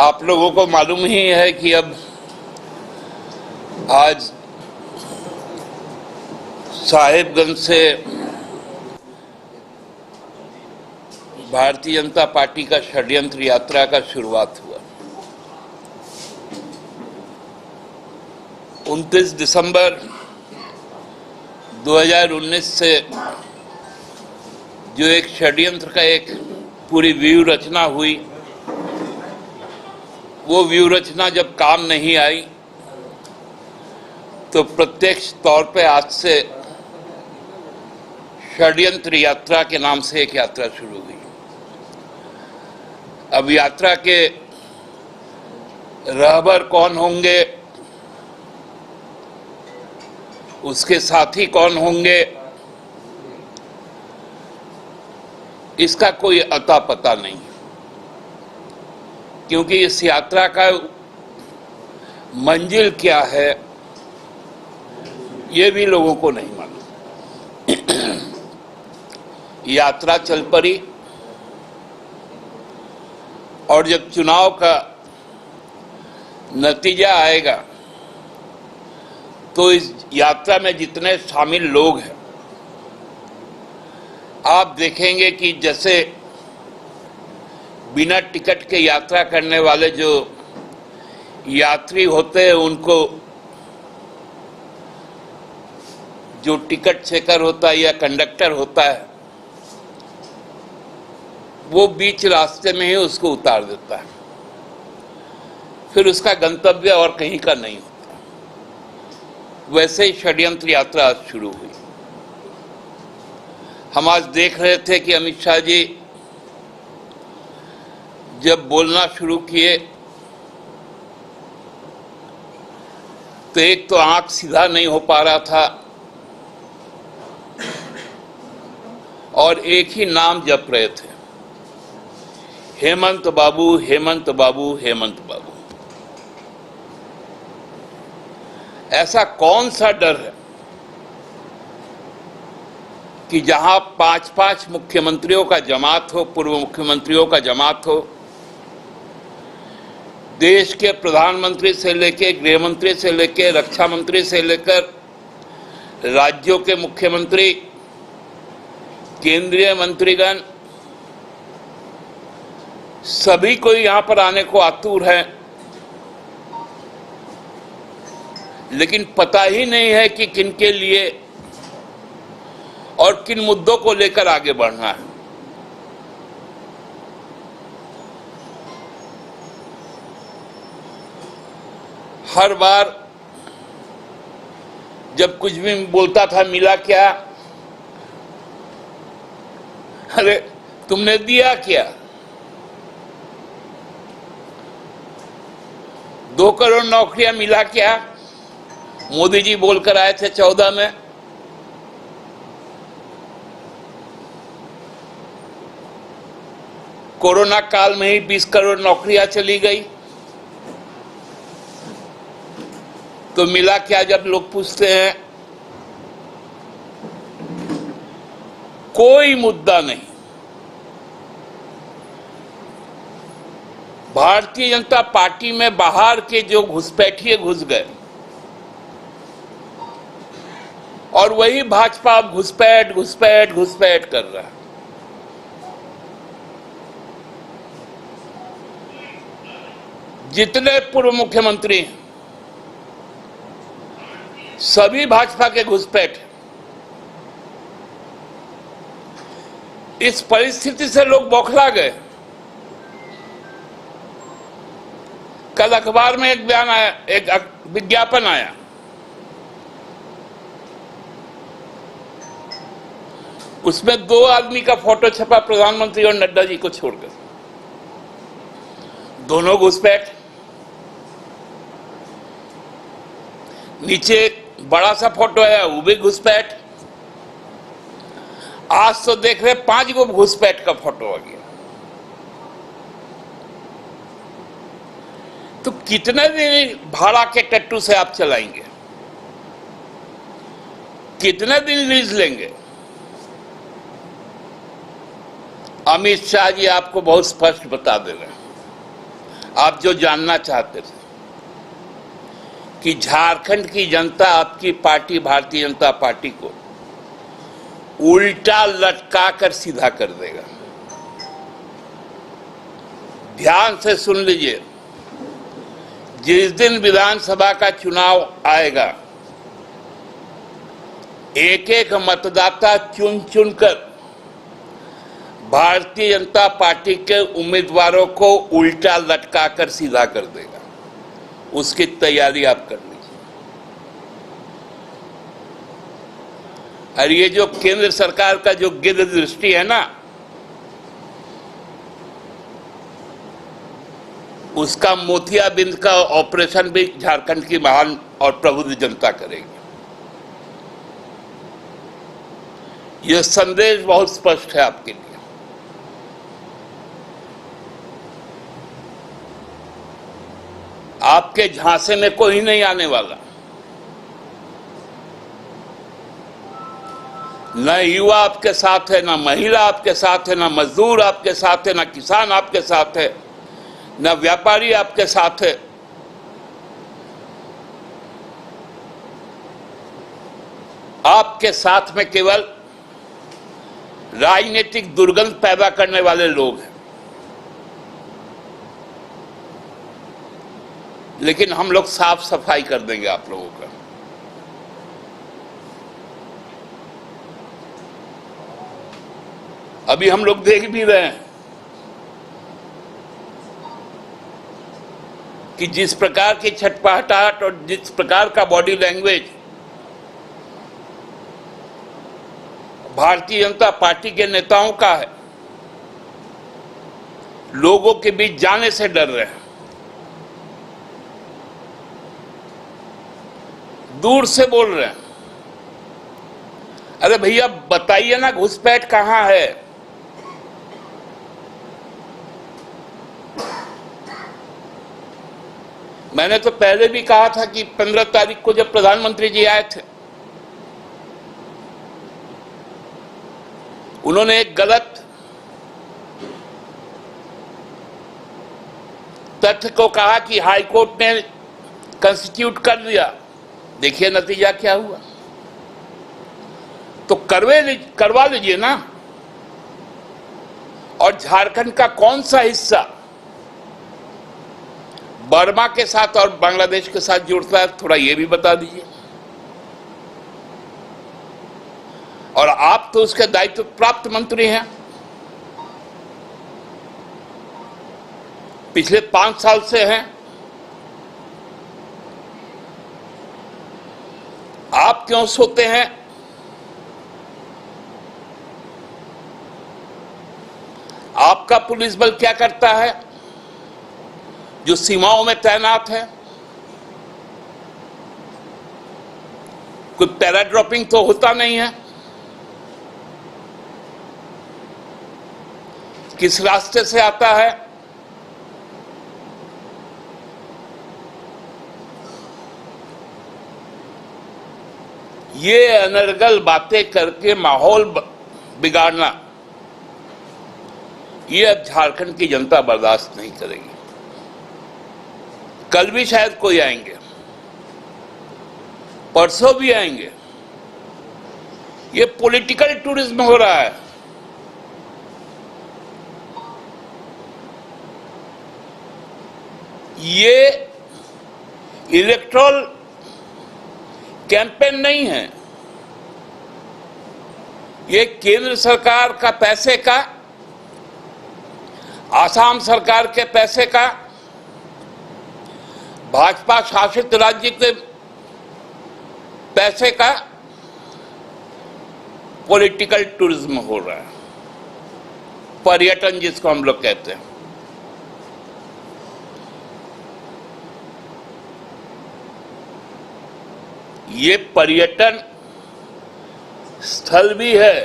आप लोगों को मालूम ही है कि अब आज साहिबगंज से भारतीय जनता पार्टी का षड्यंत्र यात्रा का शुरुआत हुआ। 29 दिसंबर 2019 से जो एक षड्यंत्र का एक पूरी व्यूह रचना हुई, वो व्यूह रचना जब काम नहीं आई तो प्रत्यक्ष तौर पे आज से षड्यंत्र यात्रा के नाम से एक यात्रा शुरू हुई। अब यात्रा के रहबर कौन होंगे, उसके साथी कौन होंगे, इसका कोई अता पता नहीं, क्योंकि इस यात्रा का मंजिल क्या है ये भी लोगों को नहीं मालूम। यात्रा चल पड़ी और जब चुनाव का नतीजा आएगा तो इस यात्रा में जितने शामिल लोग हैं, आप देखेंगे कि जैसे बिना टिकट के यात्रा करने वाले जो यात्री होते हैं, उनको जो टिकट चेकर होता है या कंडक्टर होता है, वो बीच रास्ते में ही उसको उतार देता है, फिर उसका गंतव्य और कहीं का नहीं होता। वैसे ही षड्यंत्र यात्रा आज शुरू हुई। हम आज देख रहे थे कि अमित शाह जी जब बोलना शुरू किए तो एक तो आंख सीधा नहीं हो पा रहा था और एक ही नाम जप रहे थे, हेमंत बाबू, हेमंत बाबू, हेमंत बाबू। ऐसा कौन सा डर है कि जहां 5-5 मुख्यमंत्रियों का जमात हो, पूर्व मुख्यमंत्रियों का जमात हो, देश के प्रधानमंत्री से लेकर, गृह मंत्री से लेकर, रक्षा मंत्री से लेकर, राज्यों के मुख्यमंत्री, केंद्रीय मंत्रीगण, सभी कोई यहां पर आने को आतुर है, लेकिन पता ही नहीं है कि किनके लिए और किन मुद्दों को लेकर आगे बढ़ना है। हर बार जब कुछ भी बोलता था, मिला क्या, अरे तुमने दिया क्या, 2 करोड़ नौकरियां मिला क्या, मोदी जी बोलकर आए थे 14 में। कोरोना काल में ही 20 करोड़ नौकरियां चली गई, तो मिला क्या जब लोग पूछते हैं? कोई मुद्दा नहीं। भारतीय जनता पार्टी में बाहर के जो घुसपैठिए घुस गए और वही भाजपा घुसपैठ घुसपैठ घुसपैठ कर रहा है। जितने पूर्व मुख्यमंत्री हैं, सभी भाजपा के घुसपैठ। इस परिस्थिति से लोग बौखला गए। कल अखबार में एक बयान आया, एक विज्ञापन आया, उसमें 2 आदमी का फोटो छपा, प्रधानमंत्री और नड्डा जी को छोड़कर, दोनों घुसपैठ। नीचे एक बड़ा सा फोटो है, वो भी घुसपैठ। आज तो देख रहे 5 गो घुसपैठ का फोटो आ गया। तो कितने दिन भाड़ा के टट्टू से आप चलाएंगे? कितने दिन लीज लेंगे? अमित शाह जी आपको बहुत स्पष्ट बता दे रहे हैं, आप जो जानना चाहते थे कि झारखंड की जनता आपकी पार्टी भारतीय जनता पार्टी को उल्टा लटका कर सीधा कर देगा। ध्यान से सुन लीजिए, जिस दिन विधानसभा का चुनाव आएगा, एक एक मतदाता चुन चुनकर भारतीय जनता पार्टी के उम्मीदवारों को उल्टा लटका कर सीधा कर देगा। उसकी तैयारी आप कर लीजिए। और ये जो केंद्र सरकार का जो गिद्ध दृष्टि है ना, उसका मोतियाबिंद का ऑपरेशन भी झारखंड की महान और प्रबुद्ध जनता करेगी। यह संदेश बहुत स्पष्ट है आपके लिए। आपके झांसे में कोई नहीं आने वाला। न युवा आपके साथ है, न महिला आपके साथ है, न मजदूर आपके साथ है, न किसान आपके साथ है, न व्यापारी आपके साथ है। आपके साथ में केवल राजनीतिक दुर्गंध पैदा करने वाले लोग हैं। लेकिन हम लोग साफ सफाई कर देंगे आप लोगों का। अभी हम लोग देख भी रहे हैं कि जिस प्रकार की छटपटाहट और जिस प्रकार का body language Bharatiya Janata party के नेताओं का है, लोगों के बीच जाने से डर रहे हैं, दूर से बोल रहे हैं। अरे भैया बताइए ना, घुसपैठ कहां है? मैंने तो पहले भी कहा था कि 15 तारीख को जब प्रधानमंत्री जी आए थे, उन्होंने एक गलत तथ्य को कहा कि हाईकोर्ट ने कॉन्स्टिट्यूट कर दिया। देखिए नतीजा क्या हुआ। तो करवा लीजिए ना। और झारखंड का कौन सा हिस्सा बर्मा के साथ और बांग्लादेश के साथ जुड़ता है, थोड़ा ये भी बता दीजिए। और आप तो उसके दायित्व प्राप्त मंत्री हैं। पिछले 5 साल से हैं। आप क्यों सोते हैं? आपका पुलिस बल क्या करता है जो सीमाओं में तैनात है? कोई पैराड्रॉपिंग तो होता नहीं है। किस रास्ते से आता है? ये अनर्गल बातें करके माहौल बिगाड़ना, ये अब झारखंड की जनता बर्दाश्त नहीं करेगी। कल भी शायद कोई आएंगे, परसों भी आएंगे। ये पॉलिटिकल टूरिज्म हो रहा है। ये इलेक्टोरल कैंपेन नहीं है। ये केंद्र सरकार का पैसे का, आसाम सरकार के पैसे का, भाजपा शासित राज्य के पैसे का पॉलिटिकल टूरिज्म हो रहा है। पर्यटन जिसको हम लोग कहते हैं। ये पर्यटन स्थल भी है,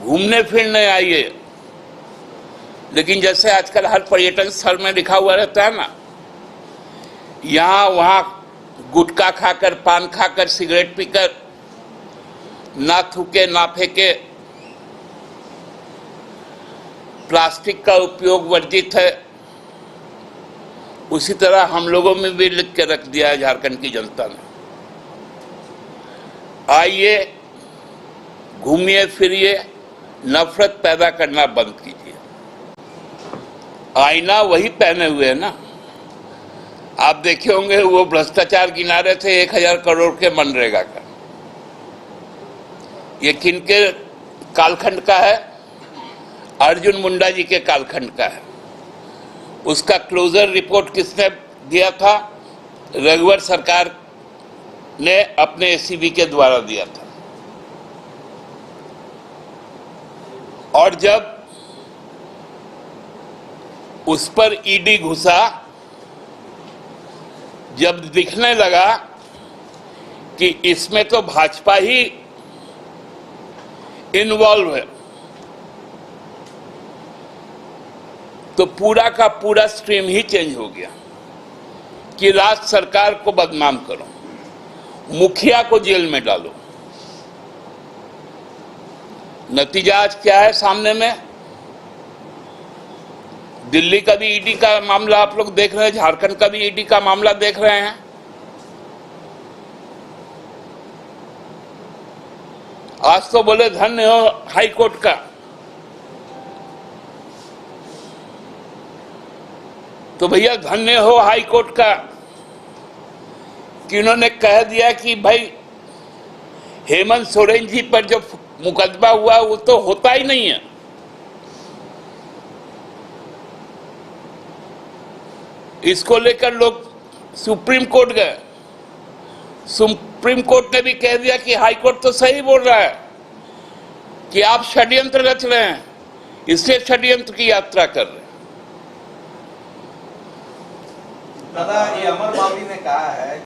घूमने फिरने आइए। लेकिन जैसे आजकल हर पर्यटन स्थल में लिखा हुआ रहता है ना, यहां वहां गुटखा खाकर, पान खाकर, सिगरेट पीकर, ना थूके ना फेंके, प्लास्टिक का उपयोग वर्जित है, उसी तरह हम लोगों में भी लिख के रख दिया है झारखंड की जनता ने। आइए, घूमिए फिरिए, नफरत पैदा करना बंद कीजिए। आईना वही पहने हुए है ना। आप देखे होंगे वो भ्रष्टाचार गिना रहे थे 1000 करोड़ के मनरेगा का। ये किनके कालखंड का है? अर्जुन मुंडा जी के कालखंड का है। उसका क्लोजर रिपोर्ट किसने दिया था? रघुवर सरकार ने अपने एसीबी के द्वारा दिया था। और जब उस पर ईडी घुसा, जब दिखने लगा कि इसमें तो भाजपा ही इन्वॉल्व है, तो पूरा का पूरा स्ट्रीम ही चेंज हो गया कि राज्य सरकार को बदनाम करो, मुखिया को जेल में डालो। नतीजा आज क्या है सामने में? दिल्ली का भी ईडी का मामला आप लोग देख रहे हैं, झारखंड का भी ईडी का मामला देख रहे हैं। आज तो बोले धन्य हो हाई कोर्ट का। तो भैया धन्य हो हाई कोर्ट का कि उन्होंने कह दिया कि भाई हेमंत सोरेन जी पर जो मुकदमा हुआ वो तो होता ही नहीं है। इसको लेकर लोग सुप्रीम कोर्ट गए। सुप्रीम कोर्ट ने भी कह दिया कि हाई कोर्ट तो सही बोल रहा है कि आप षड्यंत्र रच रहे हैं, इसलिए षड्यंत्र की यात्रा कर रहे हैं। दादा, ये अमर बाबरी ने कहा है